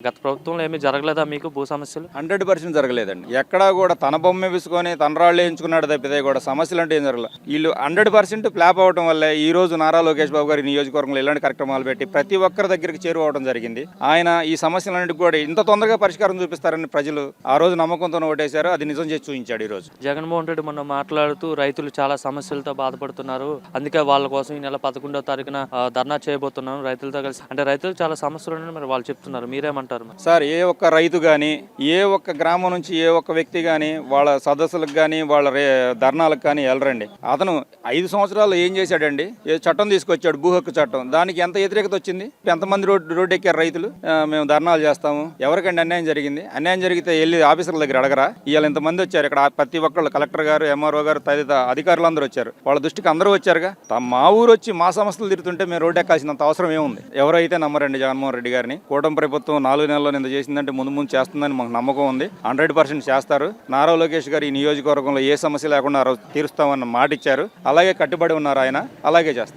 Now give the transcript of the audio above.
గత ప్రభుత్వంలో ఏమీ జరగలేదా మీకు భూ సమస్యలు? 100% జరగలేదండి. ఎక్కడా కూడా తన బొమ్మ వేసుకొని తన రాళ్ళు వేయించుకున్నాడు తప్పితే కూడా సమస్యలు అంటే ఏం జరగలేదు. వీళ్ళు 100% ప్లాప్ అవడం వల్లే ఈ రోజు నారా లోకేష్ బాబు గారి నియోజకవర్గంలో ఇలాంటి కార్యక్రమాలు పెట్టి ప్రతి ఒక్కరి దగ్గరికి చేరువవడం జరిగింది. ఆయన ఈ సమస్యలన్నిటికీ కూడా ఇంత తొందరగా పరిష్కారం చూపిస్తారని ప్రజలు ఆ రోజు నమ్మకంతో ఓటేశారు. అది నిజం చేసి చూపించాడు ఈ రోజు. జగన్మోహన్ రెడ్డి మొన్న మాట్లాడుతూ రైతులు చాలా సమస్యలతో బాధపడుతున్నారు, అందుకే వాళ్ళ కోసం ఈ నెల 11వ తారీఖున ధర్నా చేయబోతున్నాను రైతులతో కలిసి. అంటే రైతులకు చాలా సమస్యలు ఉన్నాయని మరి వాళ్ళు చెప్తున్నారు, మీరేమంటారు? సార్, ఏ ఒక్క రైతు కానీ ఏ ఒక్క గ్రామం నుంచి ఏ ఒక్క వ్యక్తి కానీ వాళ్ళ సదస్సులకు కానీ వాళ్ళ ధర్నాలకు కానీ వెళ్ళరండి. అతను 5 సంవత్సరాలు ఏం చేశాడండి? ఏ చట్టం తీసుకొచ్చాడు, భూ హక్కు చట్టం. దానికి ఎంత వ్యతిరేకత వచ్చింది? ఎంతమంది రోడ్డు ఎక్కారు రైతులు? మేము ధర్నాలు చేస్తాము. ఎవరికండి అన్యాయం జరిగింది? అన్యాయం జరిగితే వెళ్ళి ఆఫీసర్ల దగ్గర అడగరా? ఇవాళ ఇంతమంది వచ్చారు ఇక్కడ, ప్రతి ఒక్కళ్ళు కలెక్టర్ గారు, ఎంఆర్ఓ గారు, తదితర అధికారులు అందరూ వచ్చారు. వాళ్ళ దృష్టికి అందరూ వచ్చారుగా. మా ఊరు వచ్చి మా సమస్యలు తిరుగుతుంటే మేము రోడ్డు ఎక్కాల్సినంత అవసరం ఏముంది? ఎవరైతే నమ్మరండి జగన్మోహన్ రెడ్డి గారిని. కూటమి ప్రభుత్వం 4 నెలల్లో ఇంత చేసిందంటే ముందు చేస్తుందని మాకు నమ్మకం ఉంది. 100% చేస్తారు. నారా లోకేష్ గారు ఈ నియోజకవర్గంలో ఏ సమస్య లేకుండా తీరుస్తామన్న మాట ఇచ్చారు. అలాగే కట్టుబడి ఉన్నారు ఆయన. అలాగే చేస్తారు.